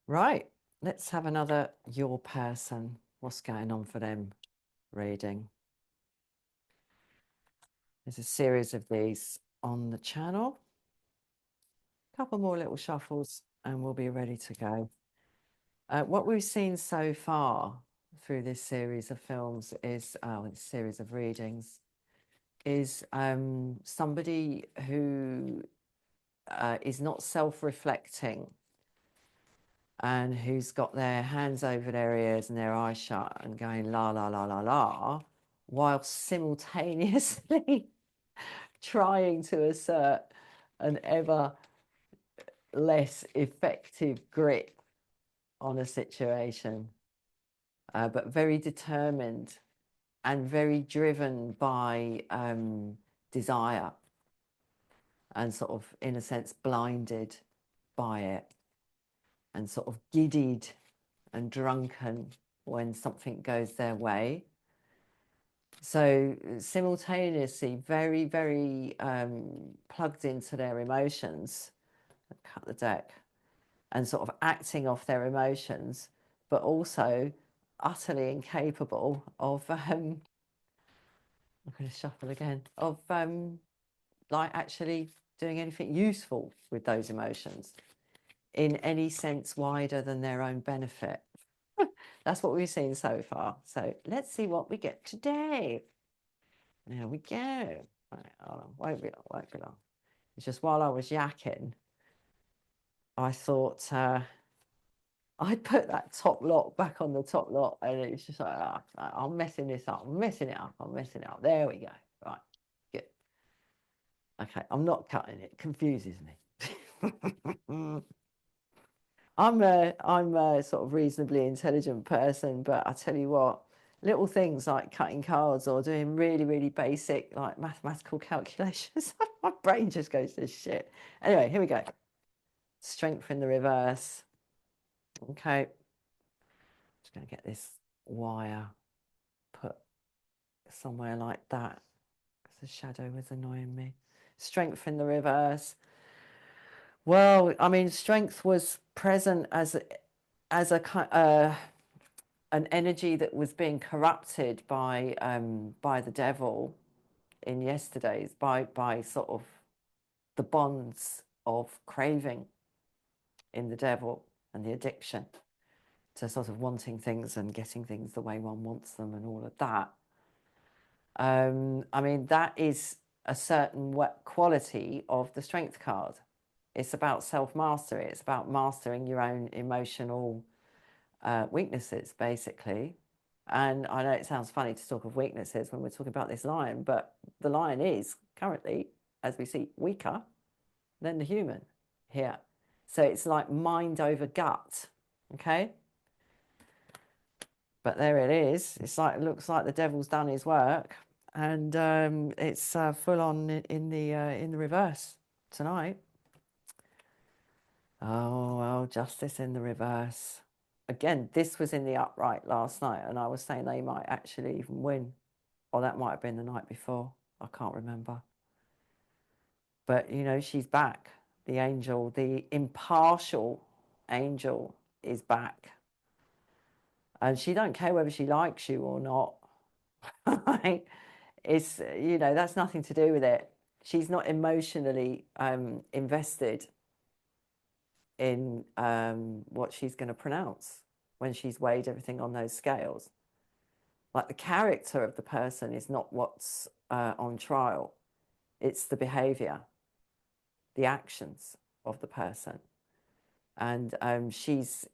Right, let's have another your person. What's going on for them reading? There's a series of these on the channel. A couple more little shuffles and we'll be ready to go. What we've seen so far through this series of films is, this series of readings, is somebody who is not self-reflecting and who's got their hands over their ears and their eyes shut and going la la la la la, while simultaneously trying to assert an ever less effective grip on a situation, but very determined and very driven by desire and sort of, in a sense, blinded by it and sort of giddied and drunken when something goes their way. So simultaneously, very, very plugged into their emotions, cut the deck, and sort of acting off their emotions, but also utterly incapable of, I'm going to shuffle again, of like actually doing anything useful with those emotions in any sense wider than their own benefit. That's what we've seen so far. So let's see what we get today. There we go. Right, hold on. Won't be long, won't be long. It's just while I was yakking, I thought I'd put that top lot back on the top lot, and it's just like, I'm messing this up. I'm messing it up. I'm messing it up. There we go. Right. Good. Okay. I'm not cutting it. Confuses me. I'm a sort of reasonably intelligent person, but I tell you what, little things like cutting cards or doing really, really basic like mathematical calculations, my brain just goes to shit. Anyway, here we go. Strength in the reverse. Okay. Just going to get this wire put somewhere like that because the shadow was annoying me. Strength in the reverse. Well, I mean, strength was present as an energy that was being corrupted by the devil in yesterday's, by sort of the bonds of craving in the devil and the addiction to sort of wanting things and getting things the way one wants them and all of that. I mean, that is a certain quality of the strength card. It's about self-mastery. It's about mastering your own emotional weaknesses, basically. And I know it sounds funny to talk of weaknesses when we're talking about this lion, but the lion is currently, as we see, weaker than the human here. So it's like mind over gut, okay? But there it is. It's like, it looks like the devil's done his work, and it's full on in the reverse tonight. Oh, well, justice in the reverse. Again, this was in the upright last night, and I was saying they might actually even win. Or that might have been the night before. I can't remember. But, you know, she's back. The angel, the impartial angel is back. And she don't care whether she likes you or not. Right? It's, you know, that's nothing to do with it. She's not emotionally invested in what she's going to pronounce when she's weighed everything on those scales. Like the character of the person is not what's on trial. It's the behavior, the actions of the person. And she's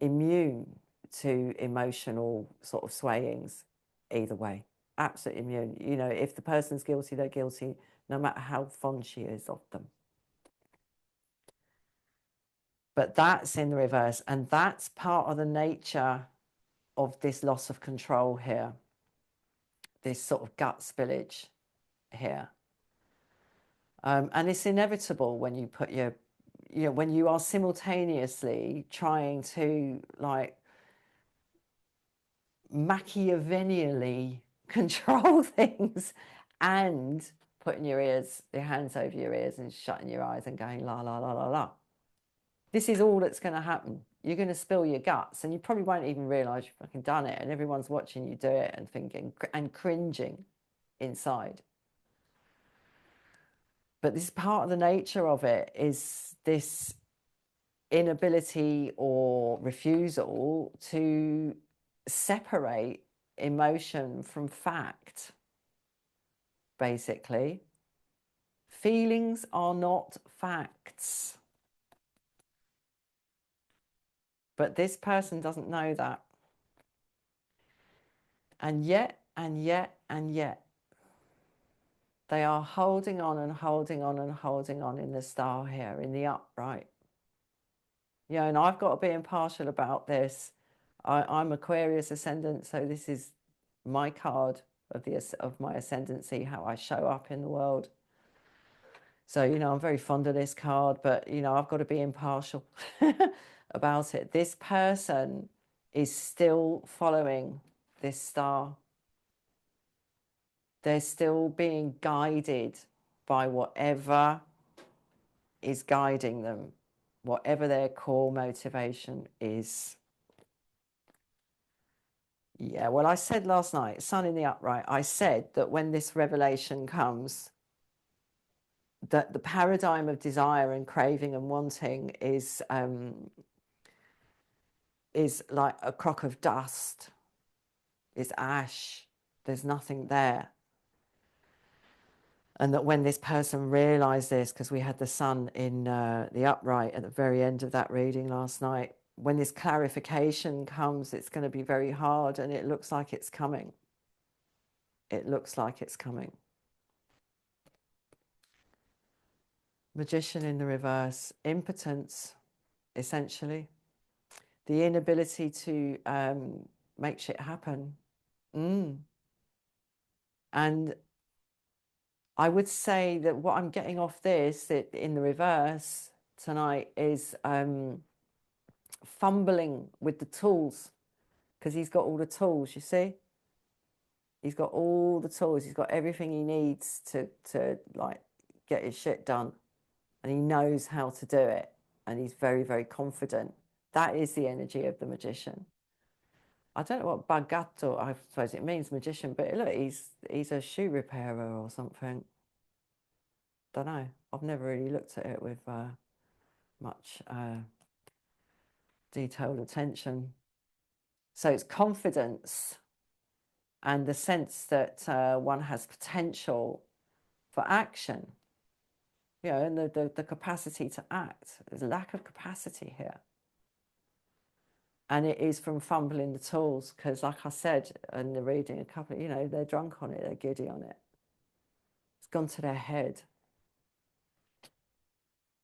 immune to emotional sort of swayings either way. Absolutely immune. You know, if the person's guilty, they're guilty, no matter how fond she is of them. But that's in the reverse. And that's part of the nature of this loss of control here, this sort of gut spillage here. And it's inevitable when you put your, you know, when you are simultaneously trying to like Machiavellianly control things and putting your hands over your ears and shutting your eyes and going la la la la la. This is all that's going to happen. You're going to spill your guts, and you probably won't even realize you've fucking done it, and everyone's watching you do it and thinking and cringing inside. But this part of the nature of it is this inability or refusal to separate emotion from fact, basically. Feelings are not facts. But this person doesn't know that. And yet, they are holding on and holding on and holding on in the star here, in the upright. Yeah, and I've got to be impartial about this. I'm Aquarius ascendant, so this is my card of my ascendancy, how I show up in the world. So, I'm very fond of this card, but, I've got to be impartial about it. This person is still following this star. They're still being guided by whatever is guiding them, whatever their core motivation is. Yeah, well, I said last night, Sun in the upright, I said that when this revelation comes, that the paradigm of desire and craving and wanting is like a crock of dust, is ash. There's nothing there. And that when this person realized this, because we had the Sun in the upright at the very end of that reading last night, when this clarification comes, it's going to be very hard, and it looks like it's coming. It looks like it's coming. Magician in the reverse, impotence, essentially. The inability to make shit happen. And I would say that what I'm getting off this in the reverse tonight is fumbling with the tools, because he's got all the tools, you see? He's got all the tools. He's got everything he needs to like get his shit done. And he knows how to do it. And he's very, very confident. That is the energy of the magician. I don't know what bagato, I suppose it means magician, but look, he's a shoe repairer or something. Don't know. I've never really looked at it with much detailed attention. So it's confidence and the sense that one has potential for action, and the capacity to act. There's a lack of capacity here. And it is from fumbling the tools, because like I said in the reading, a couple, they're drunk on it, they're giddy on it. It's gone to their head.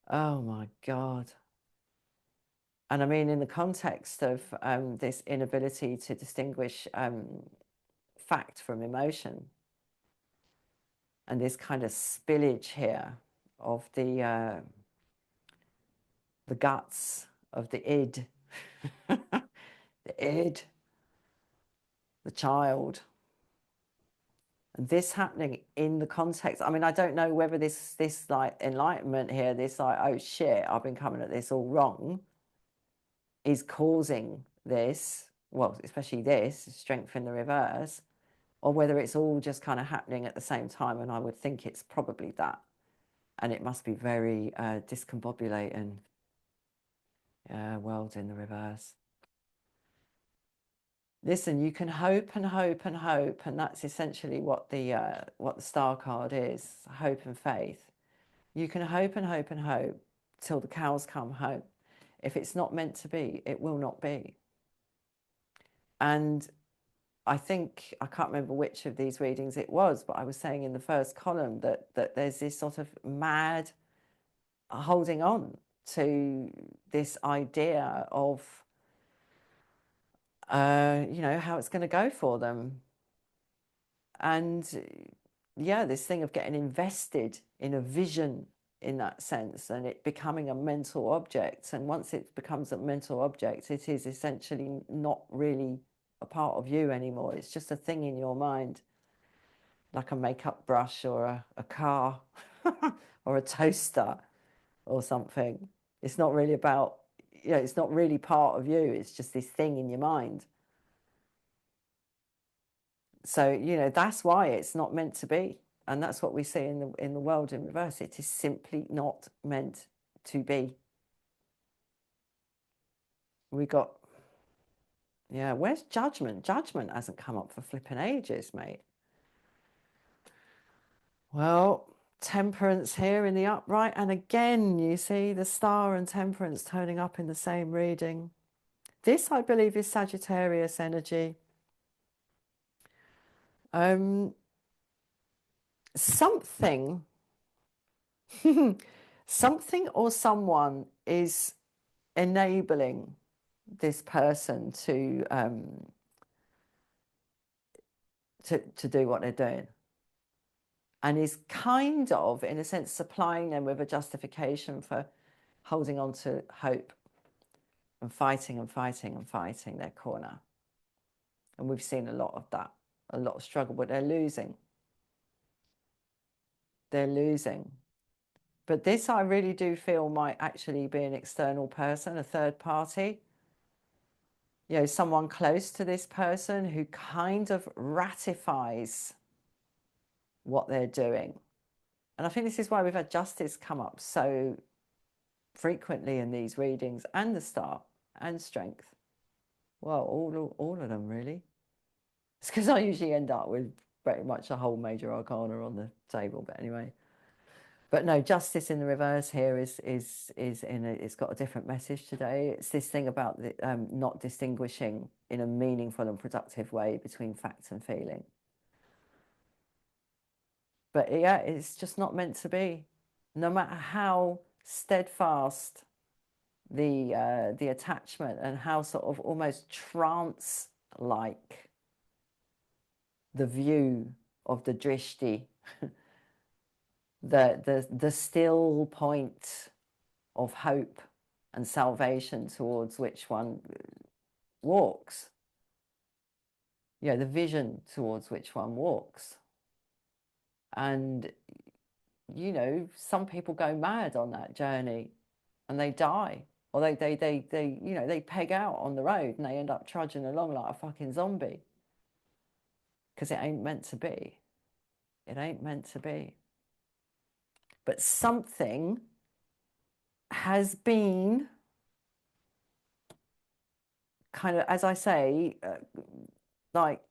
Oh my God. And I mean, in the context of this inability to distinguish fact from emotion, and this kind of spillage here of the guts of the id, the id, the child. And this happening in the context, I mean, I don't know whether this like enlightenment here, this like, oh shit, I've been coming at this all wrong, is causing this, well, especially this, strength in the reverse, or whether it's all just kind of happening at the same time. And I would think it's probably that. And it must be very discombobulating. Yeah, world in the reverse. Listen, you can hope and hope and hope, and that's essentially what the star card is, hope and faith. You can hope and hope and hope till the cows come home. If it's not meant to be, it will not be. And I think, I can't remember which of these readings it was, but I was saying in the first column that there's this sort of mad holding on to this idea of, how it's going to go for them. And yeah, this thing of getting invested in a vision in that sense, and it becoming a mental object. And once it becomes a mental object, it is essentially not really a part of you anymore. It's just a thing in your mind, like a makeup brush or a car or a toaster or something. It's not really about, it's not really part of you. It's just this thing in your mind. So, that's why it's not meant to be. And that's what we see in the world in reverse. It is simply not meant to be. We got, where's judgment? Judgment hasn't come up for flipping ages, mate. Well, temperance here in the upright. And again, you see the star and temperance turning up in the same reading. This, I believe, is Sagittarius energy. Something something or someone is enabling this person to do what they're doing, and is kind of, in a sense, supplying them with a justification for holding on to hope and fighting and fighting and fighting their corner. And we've seen a lot of that, a lot of struggle, but they're losing. They're losing. But this, I really do feel, might actually be an external person, a third party. Someone close to this person who kind of ratifies what they're doing. And I think this is why we've had justice come up so frequently in these readings, and the star and strength. Well, all of them, really. It's because I usually end up with pretty much a whole major arcana on the table. But anyway. But no, justice in the reverse here is it's got a different message today. It's this thing about the, not distinguishing in a meaningful and productive way between fact and feeling. But yeah, it's just not meant to be. No matter how steadfast the attachment, and how sort of almost trance-like the view of the drishti, the still point of hope and salvation towards which one walks. The vision towards which one walks. And, some people go mad on that journey and they die. Or they peg out on the road and they end up trudging along like a fucking zombie. Because it ain't meant to be. It ain't meant to be. But something has been kind of, as I say, like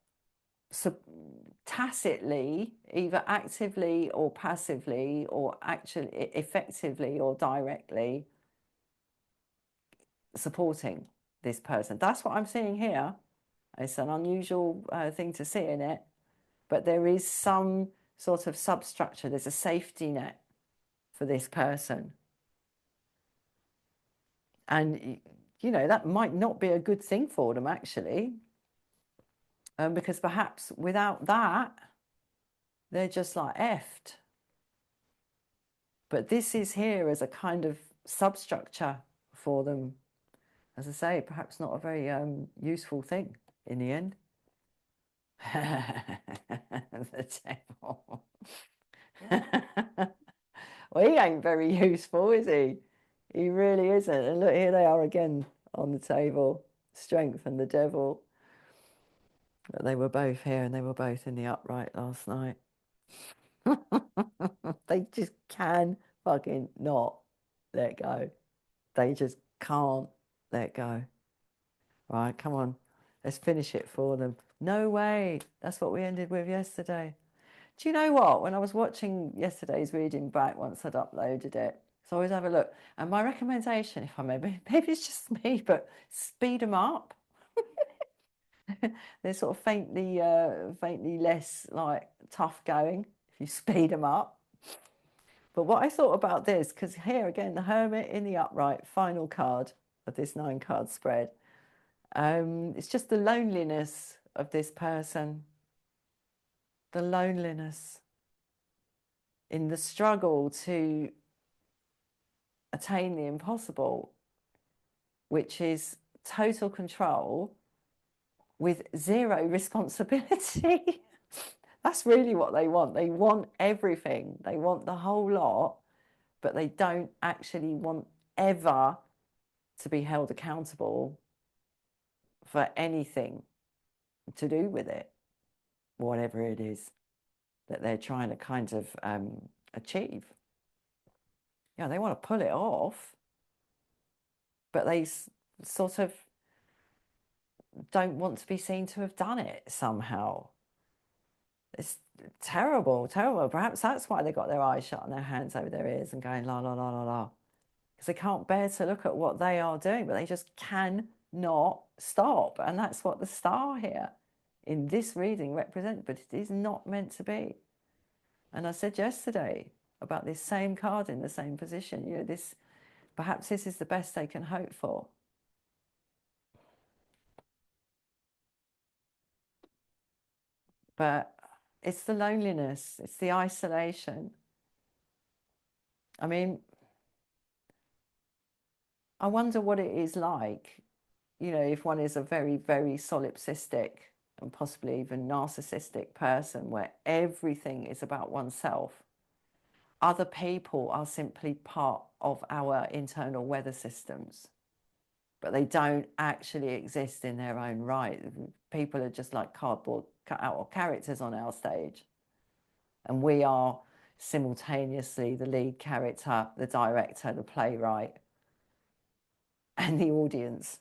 tacitly, either actively or passively, or actually effectively or directly supporting this person. That's what I'm seeing here. It's an unusual thing to see in it, but there is some sort of substructure. There's a safety net for this person. And, that might not be a good thing for them, actually. Because perhaps without that, they're just like effed. But this is here as a kind of substructure for them. As I say, perhaps not a very useful thing in the end. The devil. Well, he ain't very useful, is he? He really isn't. And look, here they are again on the table. Strength and the devil. But they were both here, and they were both in the upright last night. They just can fucking not let go. They just can't let go. Right, come on. Let's finish it for them. No way. That's what we ended with yesterday. Do you know what? When I was watching yesterday's reading back, once I'd uploaded it, so I always have a look. And my recommendation, if I may, maybe it's just me, but speed them up. They're sort of faintly less like tough going if you speed them up. But what I thought about this, because here again, the Hermit in the upright, final card of this 9-card spread. It's just the loneliness of this person. The loneliness in the struggle to attain the impossible, which is total control with zero responsibility. That's really what they want. They want everything. They want the whole lot, but they don't actually want ever to be held accountable for anything to do with it, whatever it is that they're trying to kind of achieve. Yeah, they want to pull it off, but they sort of don't want to be seen to have done it somehow. It's terrible, terrible. Perhaps that's why they got their eyes shut and their hands over their ears and going la la la la la, because they can't bear to look at what they are doing, but they just cannot stop. And that's what the star here in this reading represents, but it is not meant to be. And I said yesterday about this same card in the same position, you know, this, perhaps this is the best they can hope for. But it's the loneliness, it's the isolation. I mean, I wonder what it is like, you know, if one is a very, very solipsistic and possibly even narcissistic person where everything is about oneself. Other people are simply part of our internal weather systems, but they don't actually exist in their own right. People are just like cardboard cutout or characters on our stage. And we are simultaneously the lead character, the director, the playwright, and the audience.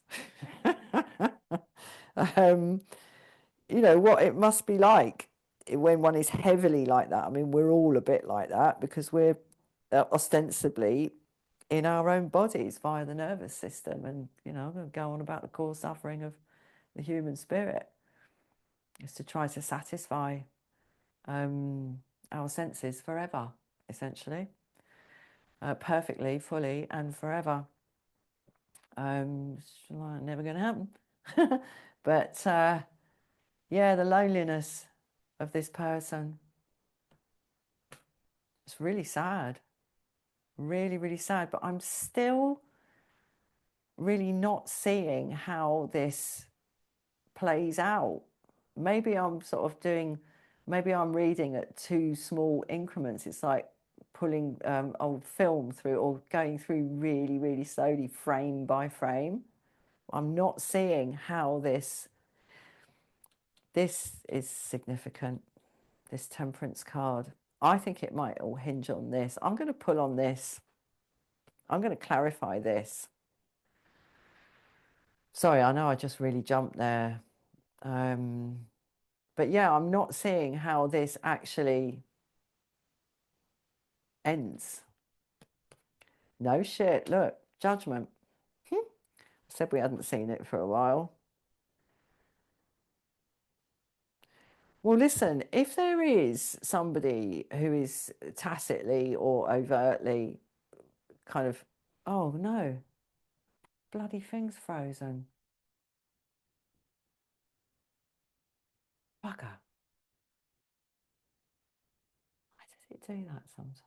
You know, what it must be like when one is heavily like that. I mean, we're all a bit like that because we're ostensibly in our own bodies via the nervous system. And, you know, I'm going to go on about the core suffering of the human spirit is to try to satisfy our senses forever, essentially, perfectly, fully, and forever. Never going to happen. But yeah, the loneliness of this person. It's really sad. Really, really sad. But I'm still really not seeing how this plays out. Maybe I'm sort of maybe I'm reading at too small increments. It's like pulling old film through or going through really, really slowly, frame by frame. I'm not seeing how this is significant, this Temperance card. I think it might all hinge on this. I'm going to pull on this. I'm going to clarify this. Sorry, I know I just really jumped there. But yeah, I'm not seeing how this actually ends. No shit. Look, Judgment. Said we hadn't seen it for a while. Well, listen, if there is somebody who is tacitly or overtly kind of, oh no, bloody thing's frozen. Bugger. Why does it do that sometimes?